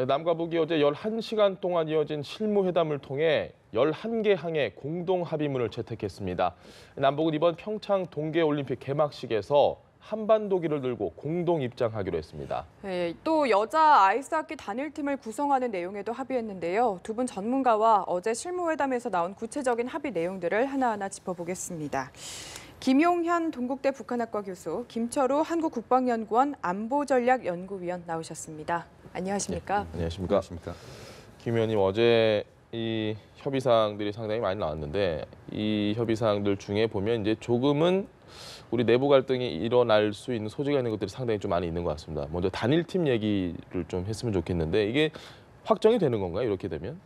남과 북이 어제 11시간 동안 이어진 실무회담을 통해 11개 항의 공동 합의문을 채택했습니다. 남북은 이번 평창 동계올림픽 개막식에서 한반도기를 들고 공동 입장하기로 했습니다. 네, 또 여자 아이스하키 단일팀을 구성하는 내용에도 합의했는데요. 두 분 전문가와 어제 실무회담에서 나온 구체적인 합의 내용들을 하나하나 짚어보겠습니다. 김용현 동국대 북한학과 교수, 김철우 한국국방연구원 안보전략연구위원 나오셨습니다. 안녕하십니까? 네, 안녕하십니까? 김 의원님, 어제 이 협의사항들이 상당히 많이 나왔는데 이 협의사항들 중에 보면 이제 조금은 우리 내부 갈등이 일어날 수 있는 소지가 있는 것들이 상당히 좀 많이 있는 것 같습니다. 먼저 단일팀 얘기를 좀 했으면 좋겠는데 이게 확정이 되는 건가요? 이렇게 되면?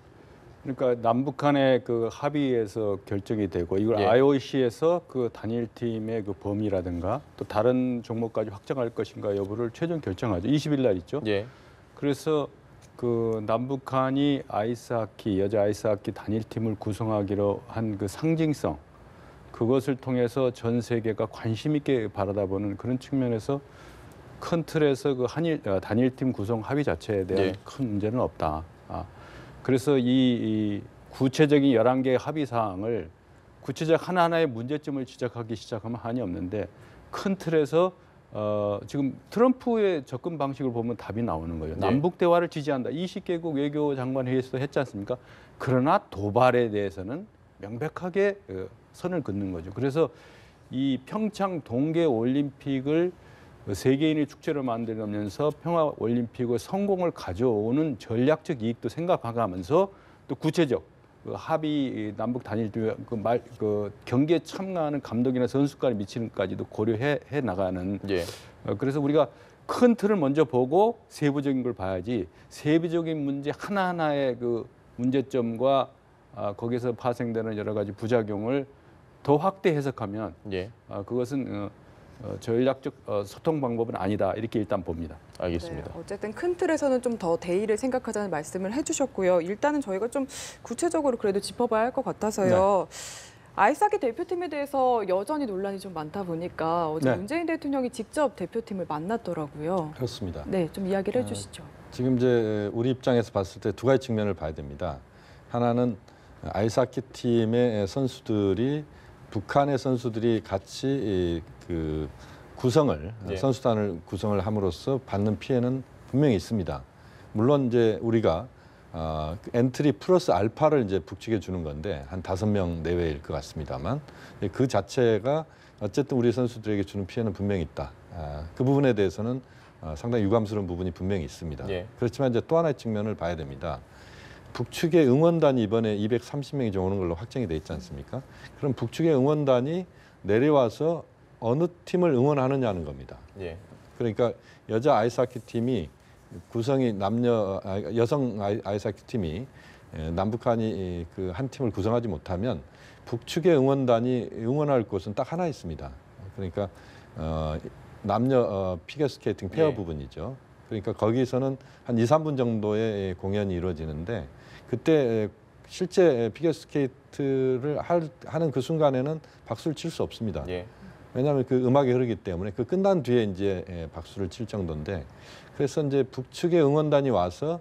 그러니까 남북한의 그 합의에서 결정이 되고 이걸 예. IOC에서 그 단일팀의 그 범위라든가 또 다른 종목까지 확정할 것인가 여부를 최종 결정하죠. 20일 날 있죠. 예. 그래서 그 남북한이 아이스하키 여자 아이스하키 단일팀을 구성하기로 한 그 상징성 그것을 통해서 전 세계가 관심 있게 바라다보는 그런 측면에서 큰 틀에서 그 단일팀 구성 합의 자체에 대한 예. 큰 문제는 없다. 그래서 이 구체적인 11개의 합의 사항을 구체적 하나하나의 문제점을 지적하기 시작하면 한이 없는데 큰 틀에서 지금 트럼프의 접근 방식을 보면 답이 나오는 거예요. 남북 대화를 지지한다. 20개국 외교장관 회의에서도 했지 않습니까? 그러나 도발에 대해서는 명백하게 선을 긋는 거죠. 그래서 이 평창 동계 올림픽을 세계인의 축제로 만들면서 평화 올림픽의 성공을 가져오는 전략적 이익도 생각하면서 또 구체적 그 합의 남북 단일 그 경기에 참가하는 감독이나 선수까지 미치는까지도 고려해 나가는. 예. 그래서 우리가 큰 틀을 먼저 보고 세부적인 걸 봐야지 세부적인 문제 하나하나의 그 문제점과 거기서 파생되는 여러 가지 부작용을 더 확대 해석하면 예. 그것은 전략적 소통 방법은 아니다 이렇게 일단 봅니다. 알겠습니다. 네, 어쨌든 큰 틀에서는 좀 더 대의를 생각하자는 말씀을 해주셨고요. 일단은 저희가 좀 구체적으로 그래도 짚어봐야 할 것 같아서요. 아이스하키 대표팀에 대해서 여전히 논란이 좀 많다 보니까 어제 문재인 대통령이 직접 대표팀을 만났더라고요. 그렇습니다. 네, 좀 이야기를 해주시죠. 지금 이제 우리 입장에서 봤을 때 두 가지 측면을 봐야 됩니다. 하나는 아이스하키 팀의 선수들이 북한의 선수들이 같이 그 구성을 선수단을 구성을 함으로써 받는 피해는 분명히 있습니다. 물론 이제 우리가 엔트리 플러스 알파를 이제 북측에 주는 건데 한 5명 내외일 것 같습니다만 그 자체가 어쨌든 우리 선수들에게 주는 피해는 분명히 있다. 그 부분에 대해서는 상당히 유감스러운 부분이 분명히 있습니다. 예. 그렇지만 이제 또 하나의 측면을 봐야 됩니다. 북측의 응원단이 이번에 230명이 오는 걸로 확정이 돼 있지 않습니까? 그럼 북측의 응원단이 내려와서 어느 팀을 응원하느냐는 겁니다. 예. 그러니까 여자 아이스하키 팀이 구성이 여성 아이스하키 팀이 남북한이 그 한 팀을 구성하지 못하면 북측의 응원단이 응원할 곳은 딱 하나 있습니다. 그러니까 남녀 피겨스케이팅 페어 부분이죠. 그러니까 거기서는 한 2, 3분 정도의 공연이 이루어지는데 그때 실제 피겨스케이트를 하는 그 순간에는 박수를 칠 수 없습니다. 예. 왜냐하면 그 음악이 흐르기 때문에 그 끝난 뒤에 이제 박수를 칠 정도인데 그래서 이제 북측의 응원단이 와서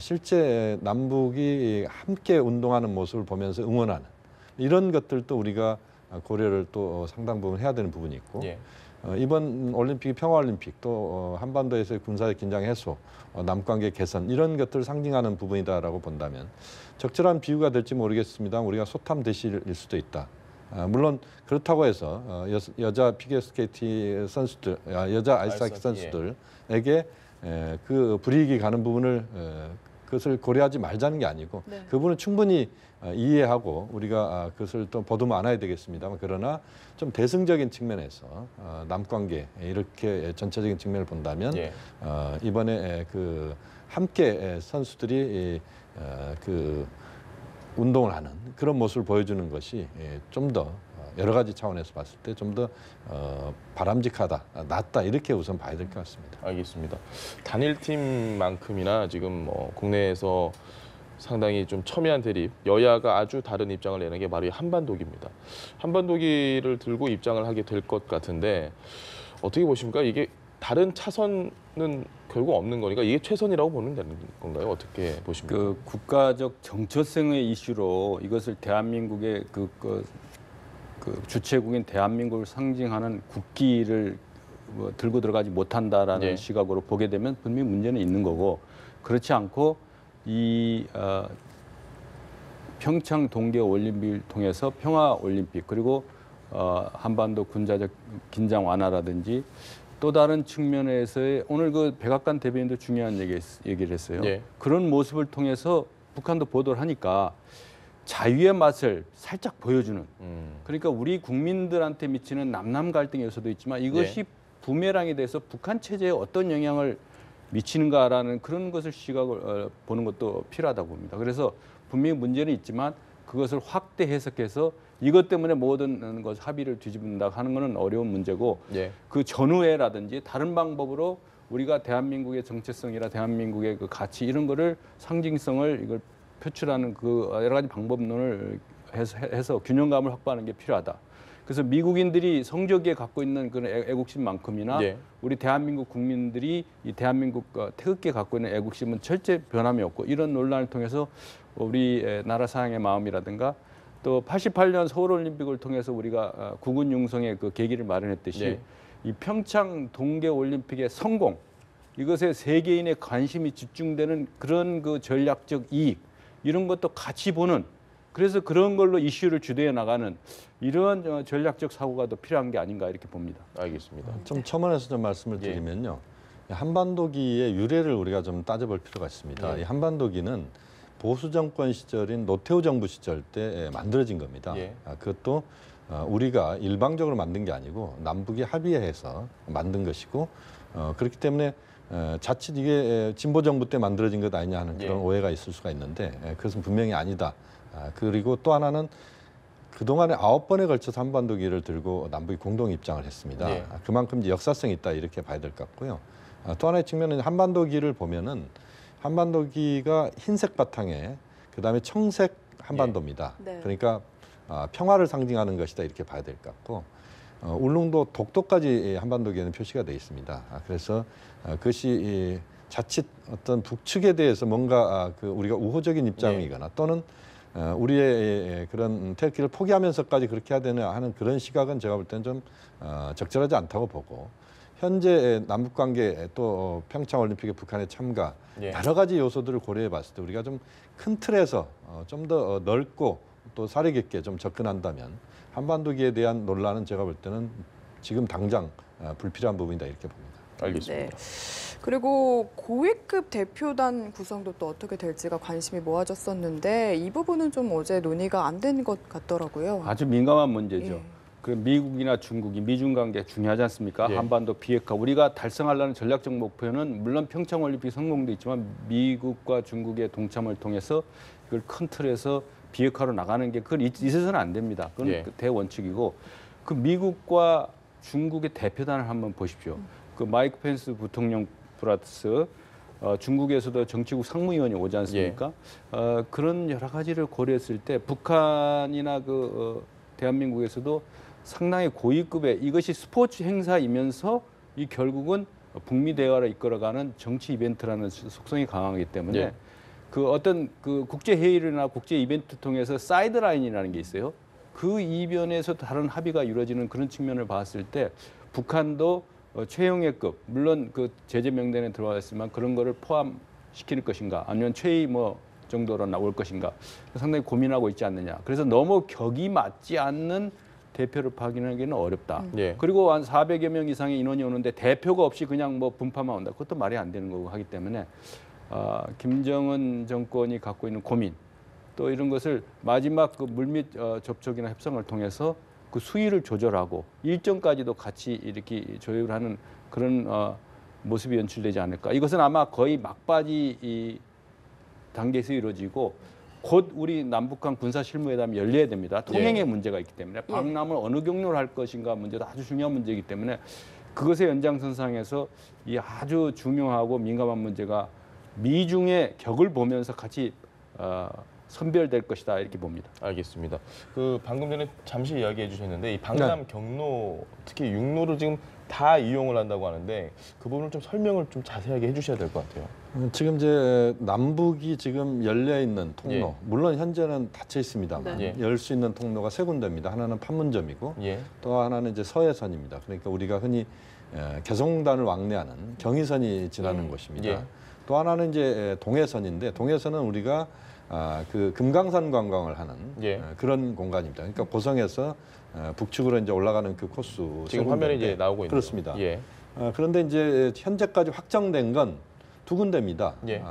실제 남북이 함께 운동하는 모습을 보면서 응원하는 이런 것들도 우리가 고려를 또 상당 부분 해야 되는 부분이 있고 예. 이번 올림픽이 평화올림픽 또 한반도에서의 군사적 긴장 해소, 남관계 개선 이런 것들을 상징하는 부분이다라고 본다면 적절한 비유가 될지 모르겠습니다. 우리가 소탐 대실일 수도 있다. 물론 그렇다고 해서 여자 피겨스케이팅 선수들, 여자 아이스하키 선수들에게 그 불이익이 가는 부분을 그것을 고려하지 말자는 게 아니고 그 부분은 충분히 이해하고 우리가 그것을 또 보듬어 안아야 되겠습니다만 그러나 좀 대승적인 측면에서 남관계 이렇게 전체적인 측면을 본다면 이번에 그 함께 선수들이 그 운동을 하는 그런 모습을 보여주는 것이 좀 더 여러 가지 차원에서 봤을 때 좀 더 바람직하다, 낫다 이렇게 우선 봐야 될 것 같습니다. 알겠습니다. 단일팀만큼이나 지금 뭐 국내에서 상당히 좀 첨예한 대립, 여야가 아주 다른 입장을 내는 게 바로 이 한반도기입니다. 한반도기를 들고 입장을 하게 될 것 같은데 어떻게 보십니까? 이게 다른 차선은 결국 없는 거니까 이게 최선이라고 보면 되는 건가요? 어떻게 보십니까? 그 국가적 정체성의 이슈로 이것을 대한민국의 그 주체국인 대한민국을 상징하는 국기를 뭐 들고 들어가지 못한다라는 예. 시각으로 보게 되면 분명히 문제는 있는 거고, 그렇지 않고 이 평창 동계 올림픽을 통해서 평화 올림픽 그리고 한반도 군사적 긴장 완화라든지 또 다른 측면에서의 오늘 그 백악관 대변인도 중요한 얘기를 했어요. 예. 그런 모습을 통해서 북한도 보도를 하니까 자유의 맛을 살짝 보여주는, 그러니까 우리 국민들한테 미치는 남남 갈등의 요소도 있지만 이것이 부메랑에 대해서 북한 체제에 어떤 영향을 미치는가라는 그런 것을 시각을 보는 것도 필요하다고 봅니다. 그래서 분명히 문제는 있지만 그것을 확대 해석해서 이것 때문에 모든 것 합의를 뒤집는다 하는 것은 어려운 문제고, 예. 그 전후에라든지 다른 방법으로 우리가 대한민국의 정체성이라 대한민국의 그 가치 이런 거를 상징성을 이걸 표출하는 그 여러 가지 방법론을 해서 균형감을 확보하는 게 필요하다. 그래서 미국인들이 성적에 갖고 있는 그런 애국심만큼이나 예. 우리 대한민국 국민들이 이 대한민국 태극기에 갖고 있는 애국심은 절대 변함이 없고, 이런 논란을 통해서 우리 나라 사랑의 마음이라든가 또 88년 서울올림픽을 통해서 우리가 국군 융성의 그 계기를 마련했듯이 네. 이 평창 동계올림픽의 성공, 이것에 세계인의 관심이 집중되는 그런 그 전략적 이익 이런 것도 같이 보는, 그래서 그런 걸로 이슈를 주도해 나가는 이러한 전략적 사고가 더 필요한 게 아닌가 이렇게 봅니다. 알겠습니다. 좀 첨언해서 좀 말씀을 예. 드리면요. 한반도기의 유래를 우리가 좀 따져볼 필요가 있습니다. 예. 이 한반도기는 보수 정권 시절인 노태우 정부 시절 때 만들어진 겁니다. 예. 그것도 우리가 일방적으로 만든 게 아니고 남북이 합의해서 만든 것이고, 그렇기 때문에 자칫 이게 진보 정부 때 만들어진 것 아니냐 하는 그런 예. 오해가 있을 수가 있는데, 그것은 분명히 아니다. 그리고 또 하나는 그동안에 9번에 걸쳐서 한반도기를 들고 남북이 공동 입장을 했습니다. 예. 그만큼 이제 역사성이 있다 이렇게 봐야 될 것 같고요. 또 하나의 측면은 한반도기를 보면은 한반도기가 흰색 바탕에 그다음에 청색 한반도입니다. 네. 그러니까 평화를 상징하는 것이다 이렇게 봐야 될 것 같고, 울릉도 독도까지 한반도기에는 표시가 되어 있습니다. 그래서 그것이 자칫 어떤 북측에 대해서 뭔가 우리가 우호적인 입장이거나 또는 우리의 그런 태극기를 포기하면서까지 그렇게 해야 되나 하는 그런 시각은 제가 볼 때는 좀 적절하지 않다고 보고, 현재 남북 관계 또 평창 올림픽에 북한의 참가 예. 여러 가지 요소들을 고려해 봤을 때 우리가 좀 큰 틀에서 좀 더 넓고 또 사려 깊게 좀 접근한다면 한반도기에 대한 논란은 제가 볼 때는 지금 당장 불필요한 부분이다 이렇게 봅니다. 알겠습니다. 그리고 고위급 대표단 구성도 또 어떻게 될지가 관심이 모아졌었는데 이 부분은 좀 어제 논의가 안 된 것 같더라고요. 아주 민감한 문제죠. 예. 그 미국이나 중국이 미중 관계 중요하지 않습니까? 예. 한반도 비핵화 우리가 달성하려는 전략적 목표는 물론 평창 올림픽 성공도 있지만 미국과 중국의 동참을 통해서 이걸 큰 틀에서 비핵화로 나가는 게 그건 있어서는 안 됩니다. 그건 예. 대원칙이고, 그 미국과 중국의 대표단을 한번 보십시오. 그 마이크 펜스 부통령 플러스 중국에서도 정치국 상무위원이 오지 않습니까? 그런 여러 가지를 고려했을 때 북한이나 대한민국에서도 상당히 고위급의 이것이 스포츠 행사이면서 이 결국은 북미 대화를 이끌어가는 정치 이벤트라는 속성이 강하기 때문에 예. 그 어떤 그 국제 회의나 국제 이벤트 통해서 사이드라인이라는 게 있어요. 그 이변에서 다른 합의가 이루어지는 그런 측면을 봤을 때 북한도 최영애급 물론 그 제재 명단에 들어와 있지만 그런 거를 포함시킬 것인가 아니면 최의 정도로 나올 것인가 상당히 고민하고 있지 않느냐. 그래서 너무 격이 맞지 않는 대표를 파견하기는 어렵다. 예. 그리고 한 400여 명 이상의 인원이 오는데 대표가 없이 그냥 분파만 온다. 그것도 말이 안 되는 거고 하기 때문에 김정은 정권이 갖고 있는 고민 또 이런 것을 마지막 그 물밑 접촉이나 협상을 통해서 그 수위를 조절하고 일정까지도 같이 이렇게 조율하는 그런 모습이 연출되지 않을까. 이것은 아마 거의 막바지 단계에서 이루어지고 곧 우리 남북한 군사실무회담이 열려야 됩니다. 통행의 문제가 있기 때문에 방남을 어느 경로로 할 것인가 문제도 아주 중요한 문제이기 때문에 그것의 연장선상에서 이 아주 중요하고 민감한 문제가 미중의 격을 보면서 같이 선별될 것이다 이렇게 봅니다. 알겠습니다. 그 방금 전에 잠시 이야기해 주셨는데 이 방남 경로 특히 육로를 지금 다 이용을 한다고 하는데 그 부분을 좀 설명을 좀 자세하게 해주셔야 될 것 같아요. 지금 이제 남북이 지금 열려 있는 통로, 예. 물론 현재는 닫혀 있습니다만 네. 열 수 있는 통로가 세 군데입니다. 하나는 판문점이고 예. 또 하나는 이제 서해선입니다. 그러니까 우리가 흔히 개성공단을 왕래하는 경의선이 지나는 예. 곳입니다. 예. 또 하나는 이제 동해선인데 동해선은 우리가 그 금강산 관광을 하는 예. 그런 공간입니다. 그러니까 고성에서 북측으로 이제 올라가는 그 코스 지금 화면에 이제 나오고 있는 그렇습니다. 예. 그런데 이제 현재까지 확정된 건 두 군데입니다. 예.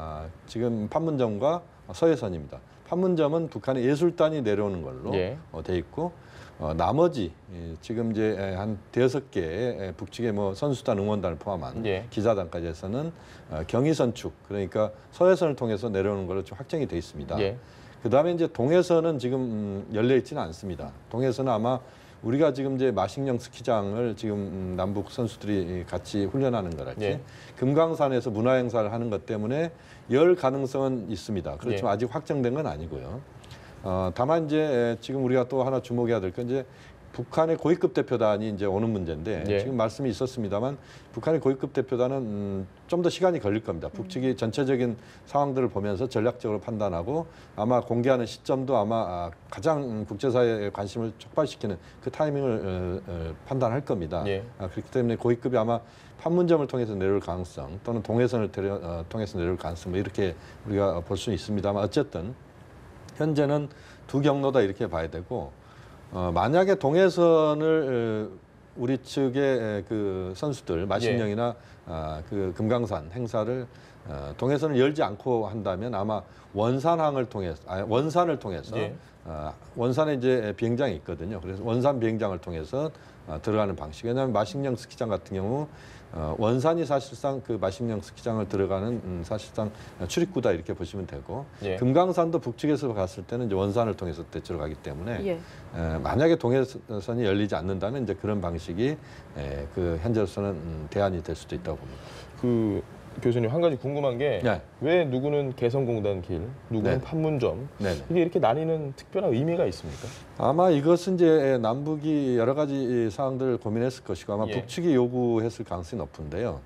지금 판문점과 서해선입니다. 판문점은 북한의 예술단이 내려오는 걸로 예. 돼 있고 나머지 지금 이제 한 5개의 북측의 뭐 선수단 응원단을 포함한 예. 기자단까지 해서는 경의선 축 그러니까 서해선을 통해서 내려오는 걸로 좀 확정이 돼 있습니다. 예. 그다음에 이제 동해선은 지금 열려 있지는 않습니다. 동해선은 아마 우리가 지금 이제 마식령 스키장을 지금 남북 선수들이 같이 훈련하는 거랄지 예. 금강산에서 문화 행사를 하는 것 때문에 열 가능성은 있습니다. 그렇지만 예. 아직 확정된 건 아니고요. 다만 이제 지금 우리가 또 하나 주목해야 될 건 이제 북한의 고위급 대표단이 이제 오는 문제인데 예. 지금 말씀이 있었습니다만 북한의 고위급 대표단은 좀 더 시간이 걸릴 겁니다. 북측이 전체적인 상황들을 보면서 전략적으로 판단하고 아마 공개하는 시점도 아마 가장 국제사회의 관심을 촉발시키는 그 타이밍을 판단할 겁니다. 예. 그렇기 때문에 고위급이 아마 판문점을 통해서 내려올 가능성 또는 동해선을 통해서 내려올 가능성 뭐 이렇게 우리가 볼 수는 있습니다만 어쨌든 현재는 두 경로다 이렇게 봐야 되고 만약에 동해선을 우리 측의 그 선수들 마신령이나 그 금강산 행사를 동해선을 열지 않고 한다면 아마 원산을 통해서 예. 원산에 이제 비행장이 있거든요. 그래서 원산 비행장을 통해서 들어가는 방식. 왜냐하면 마식령 스키장 같은 경우 원산이 사실상 그 마식령 스키장을 들어가는 사실상 출입구다 이렇게 보시면 되고 예. 금강산도 북측에서 갔을 때는 이제 원산을 통해서 들어가기 때문에 예. 만약에 동해선이 열리지 않는다면 이제 그런 방식이 그 현재로서는 대안이 될 수도 있다고 봅니다. 그 교수님 한 가지 궁금한 게 왜 네. 누구는 개성공단 길, 누구는 네. 판문점 네네. 이게 이렇게 나뉘는 특별한 의미가 있습니까? 아마 이것은 이제 남북이 여러 가지 사항들을 고민했을 것이고 아마 예. 북측이 요구했을 가능성이 높은데요.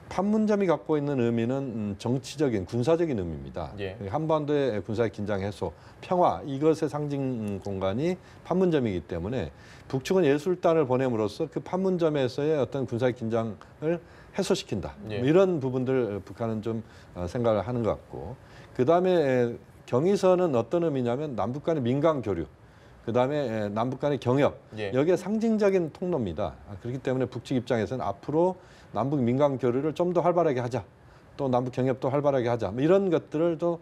판문점이 갖고 있는 의미는 정치적인 군사적인 의미입니다. 예. 한반도의 군사의 긴장 해소, 평화 이것의 상징 공간이 판문점이기 때문에 북측은 예술단을 보냄으로써 그 판문점에서의 어떤 군사의 긴장을 해소시킨다. 예. 뭐 이런 부분들 북한은 좀 생각을 하는 것 같고 그다음에 경의선은 어떤 의미냐면 남북 간의 민간 교류 그다음에 남북 간의 경협 예. 여기에 상징적인 통로입니다. 그렇기 때문에 북측 입장에서는 앞으로 남북 민간 교류를 좀 더 활발하게 하자. 또 남북 경협도 활발하게 하자. 뭐 이런 것들을 또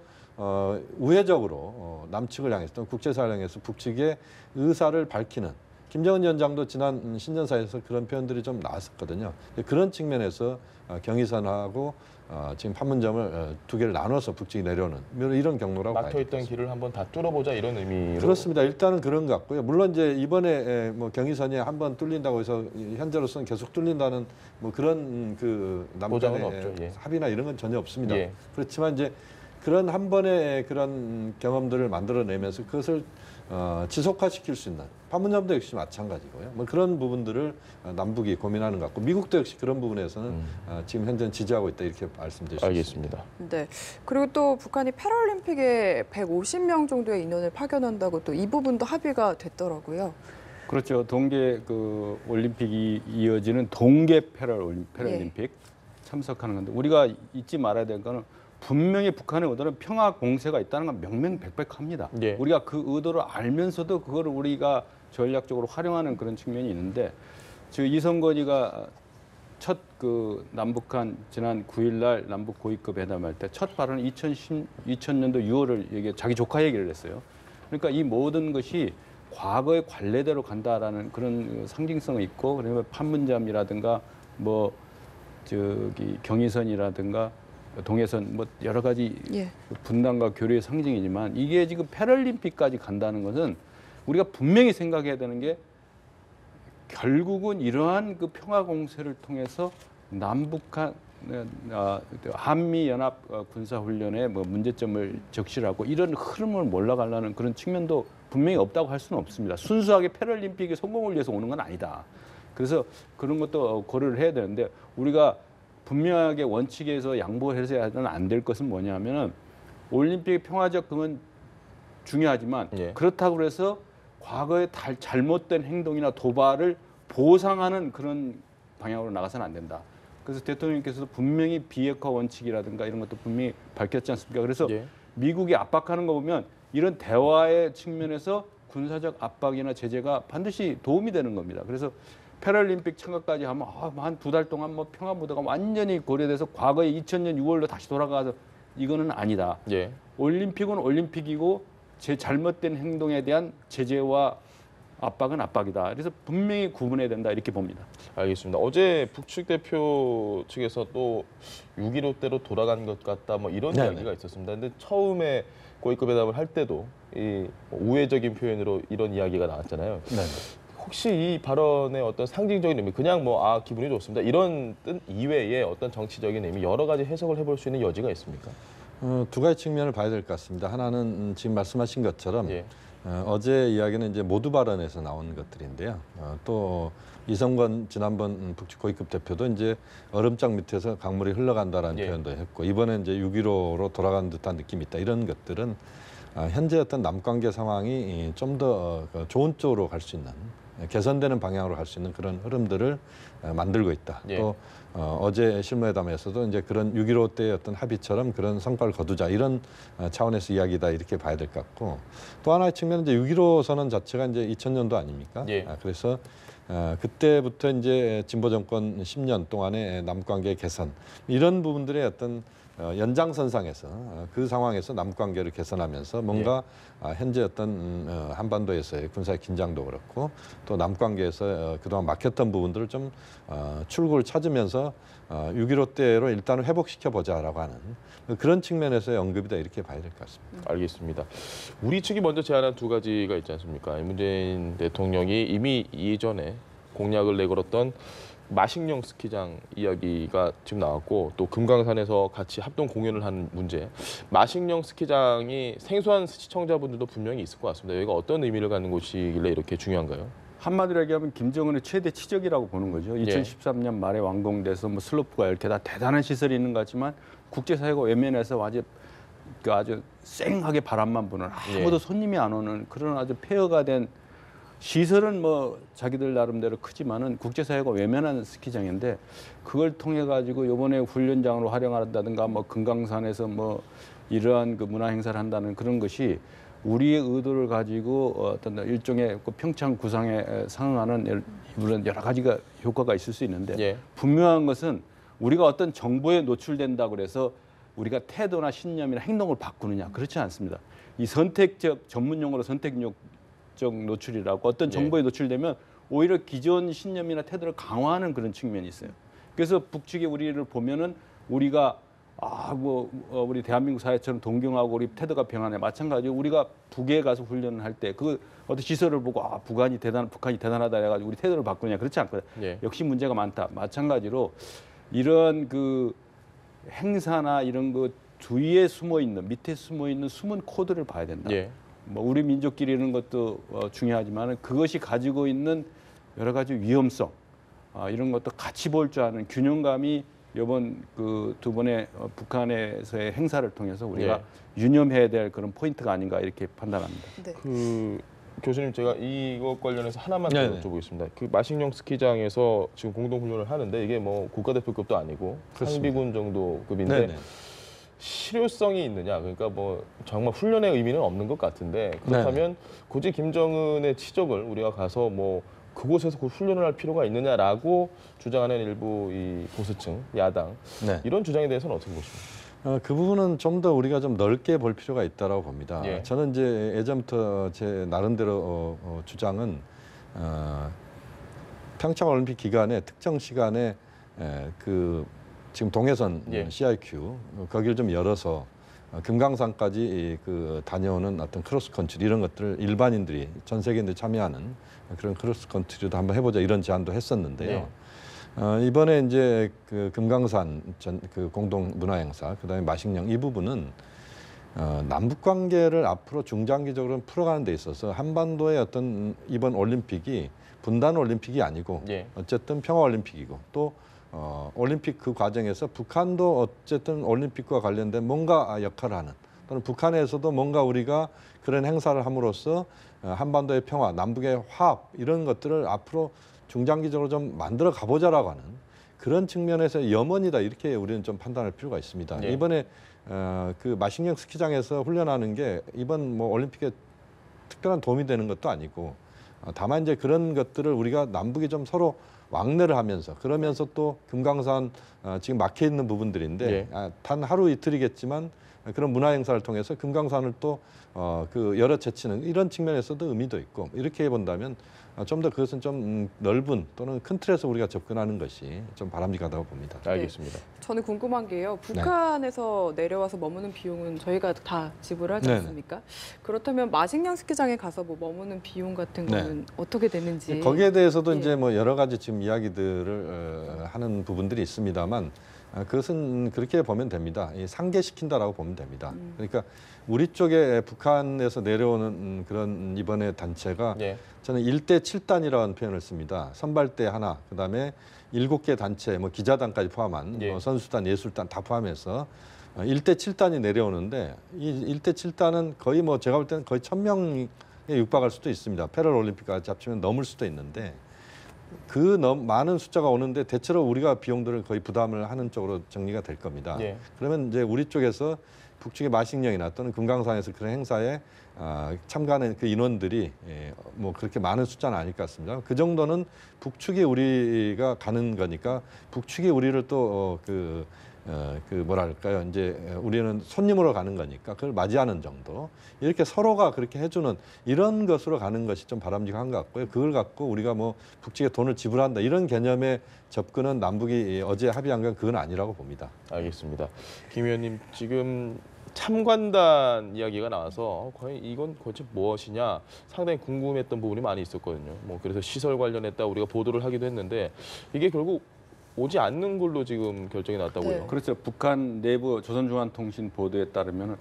우회적으로 남측을 향해서 또 국제사회를 향해서 북측의 의사를 밝히는 김정은 위원장도 지난 신년사에서 그런 표현들이 좀 나왔었거든요. 그런 측면에서 경의선하고 지금 판문점을 두 개를 나눠서 북측이 내려오는 이런 경로라고 봐야 막혀있던 되겠습니다. 길을 한번 다 뚫어보자 이런 의미로. 그렇습니다. 일단은 그런 것 같고요. 물론 이제 이번에 뭐 경의선이 한번 뚫린다고 해서 현재로서는 계속 뚫린다는 뭐 그런 그 보장은 남북간의 없죠. 예. 합의나 이런 건 전혀 없습니다. 예. 그렇지만 이제 그런 한 번의 그런 경험들을 만들어내면서 그것을 지속화시킬 수 있는 판문점도 역시 마찬가지고요. 뭐 그런 부분들을 남북이 고민하는 것 같고 미국도 역시 그런 부분에서는 지금 현재는 지지하고 있다 이렇게 말씀드릴 수 있습니다. 알겠습니다. 네. 그리고 또 북한이 패럴림픽에 150명 정도의 인원을 파견한다고 또 이 부분도 합의가 됐더라고요. 그렇죠. 동계 그 올림픽이 이어지는 동계 패럴림픽 참석하는 건데 우리가 잊지 말아야 될 거는 분명히 북한의 의도는 평화 공세가 있다는 건 명명백백합니다. 예. 우리가 그 의도를 알면서도 그거를 우리가 전략적으로 활용하는 그런 측면이 있는데 지금 이성건이가 첫 그 남북한 지난 9일날 남북 고위급 회담할 때 첫 발언은 2000년도 6월을 얘기 자기 조카 얘기를 했어요. 그러니까 이 모든 것이 과거의 관례대로 간다라는 그런 상징성이 있고 그다음에 판문점이라든가 뭐 저기 경의선이라든가 동해선 뭐 여러 가지 분단과 교류의 상징이지만 이게 지금 패럴림픽까지 간다는 것은 우리가 분명히 생각해야 되는 게 결국은 이러한 그 평화 공세를 통해서 남북한 한미 연합 군사 훈련의 뭐 문제점을 적시하고 이런 흐름을 몰아가려는 그런 측면도 분명히 없다고 할 수는 없습니다. 순수하게 패럴림픽의 성공을 위해서 오는 건 아니다. 그래서 그런 것도 고려를 해야 되는데 우리가 분명하게 원칙에서 양보해서는 안 될 것은 뭐냐면은 올림픽 평화적 그건 중요하지만 예. 그렇다고 해서 과거에 잘못된 행동이나 도발을 보상하는 그런 방향으로 나가서는 안 된다. 그래서 대통령께서도 분명히 비핵화 원칙이라든가 이런 것도 분명히 밝혔지 않습니까? 그래서 예. 미국이 압박하는 거 보면 이런 대화의 측면에서 군사적 압박이나 제재가 반드시 도움이 되는 겁니다. 그래서 패럴림픽 참가까지 하면 한 2달 동안 뭐 평화 무드가 완전히 고려돼서 과거에 2000년 6월로 다시 돌아가서 이거는 아니다. 예. 올림픽은 올림픽이고 제 잘못된 행동에 대한 제재와 압박은 압박이다. 그래서 분명히 구분해야 된다 이렇게 봅니다. 알겠습니다. 어제 북측 대표 측에서 또 6.15 때로 돌아간 것 같다 뭐 이런 네네. 이야기가 있었습니다. 근데 처음에 고위급 회담을 할 때도 이 우회적인 표현으로 이런 이야기가 나왔잖아요. 네. 혹시 이 발언의 어떤 상징적인 의미, 그냥 뭐 기분이 좋습니다. 이런 뜻 이외에 어떤 정치적인 의미 여러 가지 해석을 해볼 수 있는 여지가 있습니까? 두 가지 측면을 봐야 될 것 같습니다. 하나는 지금 말씀하신 것처럼 예. 어제 이야기는 이제 모두 발언에서 나온 것들인데요. 또 이성건 지난번 북측 고위급 대표도 이제 얼음장 밑에서 강물이 흘러간다라는 예. 표현도 했고 이번에 이제 6.15로 돌아가는 듯한 느낌이 있다. 이런 것들은 현재 어떤 남관계 상황이 좀 더 좋은 쪽으로 갈 수 있는 개선되는 방향으로 갈 수 있는 그런 흐름들을 만들고 있다. 예. 또 어제 실무회담에서도 이제 그런 6.15 때의 어떤 합의처럼 그런 성과를 거두자 이런 차원에서 이야기다 이렇게 봐야 될 것 같고 또 하나의 측면은 이제 6.15 선언 자체가 이제 2000년도 아닙니까? 예. 그래서 그때부터 이제 진보 정권 10년 동안의 남관계 개선 이런 부분들의 어떤 연장선상에서 그 상황에서 남관계를 개선하면서 뭔가 현재 어떤 한반도에서의 군사의 긴장도 그렇고 또 남관계에서 그동안 막혔던 부분들을 좀 출구를 찾으면서 6.15 때로 일단은 회복시켜 보자라고 하는 그런 측면에서의 언급이다 이렇게 봐야 될 것 같습니다. 알겠습니다. 우리 측이 먼저 제안한 두 가지가 있지 않습니까? 문재인 대통령이 이미 예전에 공약을 내걸었던 마식령 스키장 이야기가 지금 나왔고 또 금강산에서 같이 합동 공연을 하는 문제. 마식령 스키장이 생소한 시청자분들도 분명히 있을 것 같습니다. 여기가 어떤 의미를 갖는 곳이길래 이렇게 중요한가요? 한마디로 얘기하면 김정은의 최대 치적이라고 보는 거죠. 2013년 말에 완공돼서 뭐 슬로프가 이렇게 다 대단한 시설이 있는 것 같지만 국제사회가 외면해서 아주 쌩하게 바람만 부는 아무도 손님이 안 오는 그런 아주 폐허가 된 시설은 뭐 자기들 나름대로 크지만은 국제사회가 외면하는 스키장인데 그걸 통해 가지고 이번에 훈련장으로 활용한다든가 뭐 금강산에서 뭐 이러한 그 문화 행사를 한다는 그런 것이 우리의 의도를 가지고 어떤 일종의 그 평창 구상에 상응하는 물론 여러 가지가 효과가 있을 수 있는데 분명한 것은 우리가 어떤 정보에 노출된다고 그래서 우리가 태도나 신념이나 행동을 바꾸느냐 그렇지 않습니다. 이 선택적 전문 용어로 선택적 노출이라고 어떤 정보에 노출되면 오히려 기존 신념이나 태도를 강화하는 그런 측면이 있어요. 그래서 북측이 우리를 보면은 우리가 우리 대한민국 사회처럼 동경하고 우리 태도가 변하네. 마찬가지로 우리가 북에 가서 훈련을 할 때 그 어떤 시설을 보고 북한이 대단하다 해가지고 우리 태도를 바꾸냐 그렇지 않거든. 역시 문제가 많다. 마찬가지로 이런 그 행사나 이런 그 주위에 숨어 있는 밑에 숨어 있는 숨은 코드를 봐야 된다. 뭐 우리 민족끼리 이런 것도 중요하지만 그것이 가지고 있는 여러 가지 위험성 이런 것도 같이 볼 줄 아는 균형감이 이번 그 두 번의 북한에서의 행사를 통해서 우리가 유념해야 될 그런 포인트가 아닌가 이렇게 판단합니다. 네. 그 교수님 제가 이것 관련해서 하나만 더 여쭤보겠습니다. 그 마식령 스키장에서 지금 공동 훈련을 하는데 이게 뭐 국가대표급도 아니고 상비군 정도 급인데 실효성이 있느냐? 그러니까 뭐 정말 훈련의 의미는 없는 것 같은데 그렇다면 굳이 김정은의 치적을 우리가 가서 뭐 그곳에서 훈련을 할 필요가 있느냐라고 주장하는 일부 이 보수층, 야당 이런 주장에 대해서는 어떻게 보십니까? 그 부분은 좀 더 우리가 좀 넓게 볼 필요가 있다고 봅니다. 저는 이제 예전부터 제 나름대로 주장은 평창 올림픽 기간에 특정 시간에 그 지금 동해선 CIQ 거기를 좀 열어서 금강산까지 그 다녀오는 어떤 크로스컨트리 이런 것들을 일반인들이 전 세계인들이 참여하는 그런 크로스컨트리도 한번 해보자 이런 제안도 했었는데요. 이번에 이제 그 금강산 그 공동 문화 행사 그다음에 마식령 이 부분은 남북 관계를 앞으로 중장기적으로 풀어가는 데 있어서 한반도의 어떤 이번 올림픽이 분단 올림픽이 아니고 예. 어쨌든 평화 올림픽이고 또 올림픽 그 과정에서 북한도 어쨌든 올림픽과 관련된 뭔가 역할을 하는 또는 북한에서도 뭔가 우리가 그런 행사를 함으로써 한반도의 평화, 남북의 화합 이런 것들을 앞으로 중장기적으로 좀 만들어 가보자라고 하는 그런 측면에서 염원이다 이렇게 우리는 좀 판단할 필요가 있습니다. 네. 이번에 그 마식령 스키장에서 훈련하는 게 이번 뭐 올림픽에 특별한 도움이 되는 것도 아니고 다만 이제 그런 것들을 우리가 남북이 좀 서로 왕래를 하면서 그러면서 또 금강산 지금 막혀 있는 부분들인데 네. 단 하루 이틀이겠지만 그런 문화 행사를 통해서 금강산을 또 그 열어 제치는 이런 측면에서도 의미도 있고 이렇게 본다면 좀 더 그것은 좀 넓은 또는 큰 틀에서 우리가 접근하는 것이 좀 바람직하다고 봅니다. 알겠습니다. 저는 궁금한 게요. 북한에서 내려와서 머무는 비용은 저희가 다 지불하지 네네. 않습니까? 그렇다면 마식령 스키장에 가서 뭐 머무는 비용 같은 네. 거는 어떻게 되는지. 거기에 대해서도 예. 이제 뭐 여러 가지 지금 이야기들을 하는 부분들이 있습니다만 그것은 그렇게 보면 됩니다. 상계시킨다라고 보면 됩니다. 그러니까 우리 쪽에 북한에서 내려오는 그런 이번에 단체가 예. 저는 1대 7단이라는 표현을 씁니다. 선발대 하나, 그다음에 7개 단체, 뭐 기자단까지 포함한 예. 뭐 선수단, 예술단 다 포함해서 1대 7단이 내려오는데 이 1대 7단은 거의 뭐 제가 볼 때는 거의 1000명에 육박할 수도 있습니다. 패럴올림픽까지 합치면 넘을 수도 있는데 그 많은 숫자가 오는데 대체로 우리가 비용들을 거의 부담을 하는 쪽으로 정리가 될 겁니다. 예. 그러면 이제 우리 쪽에서 북측의 마식령이나 또는 금강산에서 그런 행사에 참가하는 그 인원들이 뭐 그렇게 많은 숫자는 아닐 것 같습니다. 그 정도는 북측에 우리가 가는 거니까 북측에 우리를 또 그 뭐랄까요 이제 우리는 손님으로 가는 거니까 그걸 맞이하는 정도 이렇게 서로가 그렇게 해주는 이런 것으로 가는 것이 좀 바람직한 것 같고요. 그걸 갖고 우리가 뭐 북측에 돈을 지불한다 이런 개념의 접근은 남북이 어제 합의한 건 그건 아니라고 봅니다. 알겠습니다. 김 의원님 지금 참관단 이야기가 나와서 과연 이건 도대체 무엇이냐 상당히 궁금했던 부분이 많이 있었거든요. 뭐 그래서 시설 관련했다 우리가 보도를 하기도 했는데 이게 결국 오지 않는 걸로 지금 결정이 났다고요. 네. 그렇죠. 북한 내부 조선중앙통신 보도에 따르면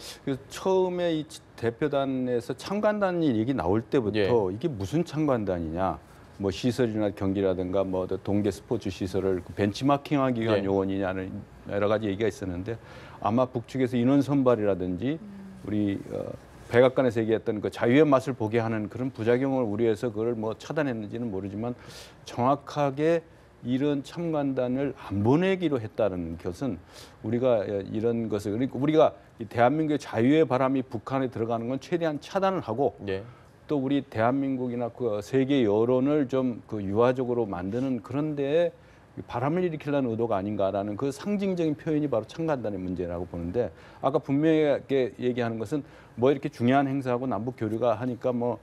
처음에 이 대표단에서 참관단 얘기 나올 때부터 예. 이게 무슨 참관단이냐, 뭐 시설이나 경기라든가 뭐 동계 스포츠 시설을 벤치마킹하기 위한 예. 요원이냐는 여러 가지 얘기가 있었는데 아마 북측에서 인원 선발이라든지 우리 백악관에서 얘기했던 그 자유의 맛을 보게 하는 그런 부작용을 우려해서 그걸 뭐 차단했는지는 모르지만 정확하게 이런 참관단을 안 보내기로 했다는 것은 우리가 이런 것을 그러니까 우리가 이 대한민국의 자유의 바람이 북한에 들어가는 건 최대한 차단을 하고 예. 또 우리 대한민국이나 그 세계 여론을 좀 그 유화적으로 만드는 그런 데에 바람을 일으키려는 의도가 아닌가라는 그 상징적인 표현이 바로 참관단의 문제라고 보는데 아까 분명하게 얘기하는 것은 뭐 이렇게 중요한 행사하고 남북 교류가 하니까 뭐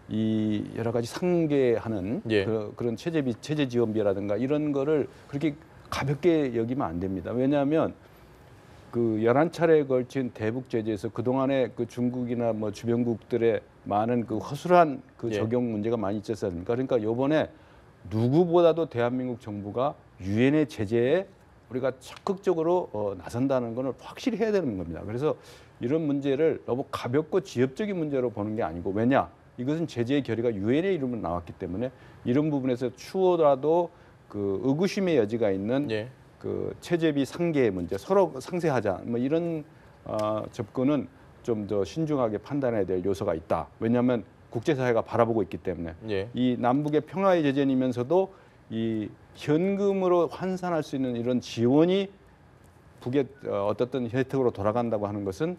이 여러 가지 상계하는 예. 그런 체제 지원비라든가 이런 거를 그렇게 가볍게 여기면 안 됩니다. 왜냐하면 그 11차례에 걸친 대북 제재에서 그동안에 그 중국이나 뭐 주변국들의 많은 그 허술한 그 예. 적용 문제가 많이 있었지 않습니까? 그러니까 이번에 누구보다도 대한민국 정부가 유엔의 제재에 우리가 적극적으로 나선다는 것을 확실히 해야 되는 겁니다. 그래서 이런 문제를 너무 가볍고 지엽적인 문제로 보는 게 아니고 왜냐? 이것은 제재의 결의가 유엔의 이름으로 나왔기 때문에 이런 부분에서 추호라도 그 의구심의 여지가 있는 예. 그 체제비 상계의 문제, 서로 상쇄하자 뭐 이런 접근은 좀 더 신중하게 판단해야 될 요소가 있다. 왜냐하면 국제사회가 바라보고 있기 때문에 예. 이 남북의 평화의 제재이면서도 이 현금으로 환산할 수 있는 이런 지원이 북의 어떻든 혜택으로 돌아간다고 하는 것은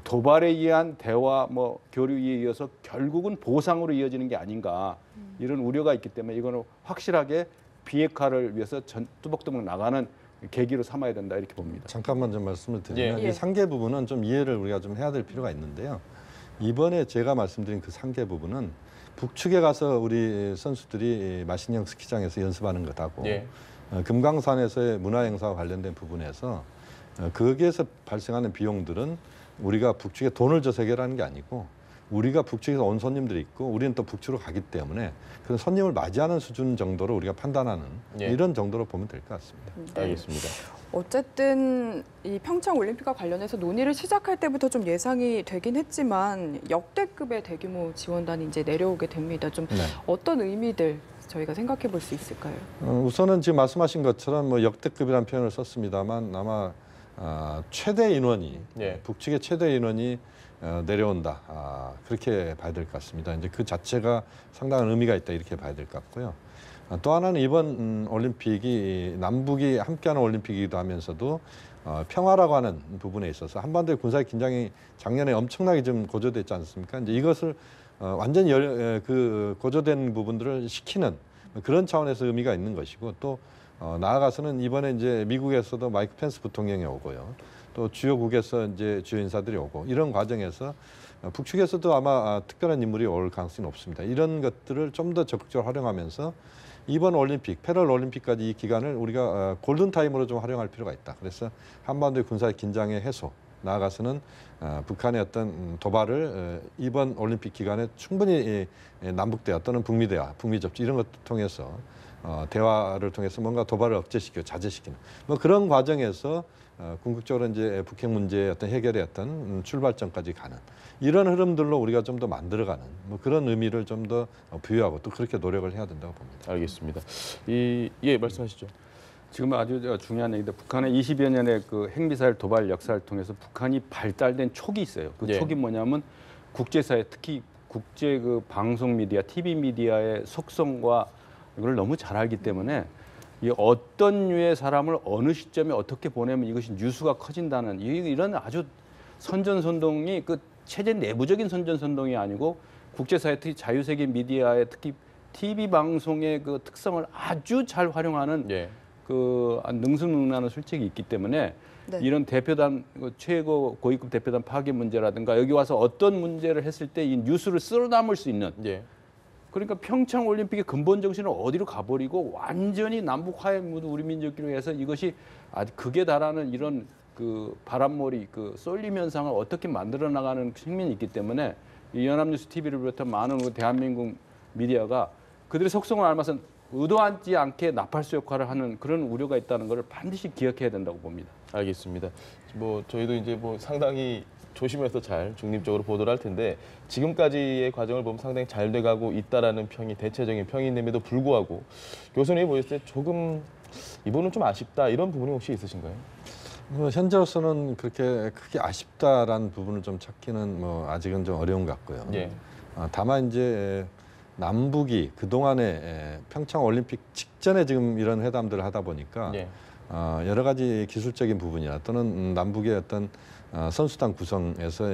도발에 의한 대화, 뭐 교류에 이어서 결국은 보상으로 이어지는 게 아닌가 이런 우려가 있기 때문에 이거는 확실하게 비핵화를 위해서 뚜벅뚜벅 나가는 계기로 삼아야 된다 이렇게 봅니다. 잠깐만 좀 말씀을 드리면 예. 이 상계 부분은 좀 이해를 우리가 좀 해야 될 필요가 있는데요. 이번에 제가 말씀드린 그 상계 부분은 북측에 가서 우리 선수들이 마식령 스키장에서 연습하는 것하고 예. 금강산에서의 문화행사와 관련된 부분에서 거기에서 발생하는 비용들은 우리가 북측에 돈을 줘서 해결하는 게 아니고 우리가 북측에서 온 손님들이 있고 우리는 또 북측으로 가기 때문에 그런 손님을 맞이하는 수준 정도로 우리가 판단하는 예. 이런 정도로 보면 될 것 같습니다. 알겠습니다. 어쨌든 이 평창 올림픽과 관련해서 논의를 시작할 때부터 좀 예상이 되긴 했지만 역대급의 대규모 지원단이 이제 내려오게 됩니다. 좀 네. 어떤 의미들 저희가 생각해 볼 수 있을까요? 우선은 지금 말씀하신 것처럼 뭐 역대급이라는 표현을 썼습니다만 아마 최대 인원이 예. 북측의 최대 인원이 내려온다. 그렇게 봐야 될 것 같습니다. 이제 그 자체가 상당한 의미가 있다 이렇게 봐야 될 것 같고요. 또 하나는 이번 올림픽이 남북이 함께하는 올림픽이기도 하면서도 평화라고 하는 부분에 있어서 한반도의 군사의 긴장이 작년에 엄청나게 좀 고조됐지 않습니까? 이제 이것을 완전히 그 고조된 부분들을 식히는 그런 차원에서 의미가 있는 것이고 또 나아가서는 이번에 이제 미국에서도 마이크 펜스 부통령이 오고요. 또 주요국에서 이제 주요 인사들이 오고 이런 과정에서 북측에서도 아마 특별한 인물이 올 가능성이 높습니다. 이런 것들을 좀 더 적극적으로 활용하면서 이번 올림픽, 패럴 올림픽까지 이 기간을 우리가 골든타임으로 좀 활용할 필요가 있다. 그래서 한반도의 군사의 긴장의 해소, 나아가서는 북한의 어떤 도발을 이번 올림픽 기간에 충분히 남북대화 또는 북미 대화, 북미 접촉 이런 것을 통해서 대화를 통해서 뭔가 도발을 억제시키고 자제시키는 뭐 그런 과정에서 궁극적으로 이제 북핵 문제의 어떤 해결의 어떤 출발점까지 가는 이런 흐름들로 우리가 좀 더 만들어가는 뭐 그런 의미를 좀 더 부여하고 또 그렇게 노력을 해야 된다고 봅니다. 알겠습니다. 예, 말씀하시죠. 지금 아주 중요한 얘기인데 북한의 20여 년의 그 핵미사일 도발 역사를 통해서 북한이 발달된 촉이 있어요. 그 예. 촉이 뭐냐면 국제사회 특히 국제 그 방송 미디어, TV 미디어의 속성과 이걸 너무 잘 알기 때문에 이 어떤 류의 사람을 어느 시점에 어떻게 보내면 이것이 뉴스가 커진다는 이런 아주 선전선동이 그 체제 내부적인 선전선동이 아니고 국제사회 특히 자유세계 미디어의 특히 TV 방송의 그 특성을 아주 잘 활용하는 예. 그 능수능란은 솔직히 있기 때문에 네. 이런 대표단 최고 고위급 대표단 파괴 문제라든가 여기 와서 어떤 문제를 했을 때 이 뉴스를 쓸어 담을 수 있는 예. 그러니까 평창 올림픽의 근본 정신을 어디로 가버리고 완전히 남북 화해 모두 우리 민족끼리 해서 이것이 아주 극에 달하는 이런 그 바람몰이 그 쏠림 현상을 어떻게 만들어 나가는 측면이 있기 때문에 이 연합뉴스 TV를 비롯한 많은 대한민국 미디어가 그들의 속성을 알면서 의도하지 않게 나팔수 역할을 하는 그런 우려가 있다는 것을 반드시 기억해야 된다고 봅니다. 알겠습니다. 뭐 저희도 이제 뭐 상당히 조심해서 잘 중립적으로 보도를 할 텐데 지금까지의 과정을 보면 상당히 잘 돼가고 있다라는 평이 대체적인 평인임에도 불구하고 교수님이 보셨을 때 조금 이번은 좀 아쉽다 이런 부분이 혹시 있으신가요? 뭐 현재로서는 그렇게 크게 아쉽다라는 부분을 좀 찾기는 뭐 아직은 좀 어려운 것 같고요. 예. 다만 이제 남북이 그 동안에 평창 올림픽 직전에 지금 이런 회담들을 하다 보니까 예. 여러 가지 기술적인 부분이나 또는 남북의 어떤 선수단 구성에서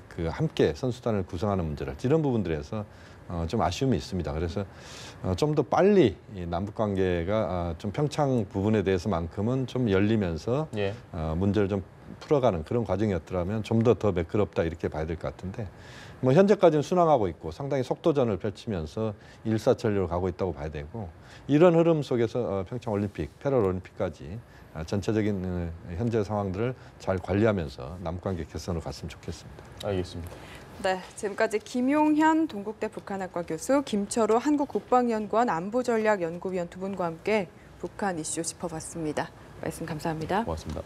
그 함께 선수단을 구성하는 문제를 이런 부분들에서 좀 아쉬움이 있습니다. 그래서 좀 더 빨리 이 남북 관계가 좀 평창 부분에 대해서만큼은 좀 열리면서 예. 문제를 좀 풀어가는 그런 과정이었더라면 좀 더 매끄럽다 이렇게 봐야 될 것 같은데 뭐 현재까지는 순항하고 있고 상당히 속도전을 펼치면서 일사천리로 가고 있다고 봐야 되고 이런 흐름 속에서 평창 올림픽, 패럴 올림픽까지 전체적인 현재 상황들을 잘 관리하면서 남북관계 개선으로 갔으면 좋겠습니다. 알겠습니다. 네, 지금까지 김용현 동국대 북한학과 교수, 김철우 한국국방연구원 안보전략연구위원 두 분과 함께 북한 이슈 짚어봤습니다. 말씀 감사합니다. 고맙습니다.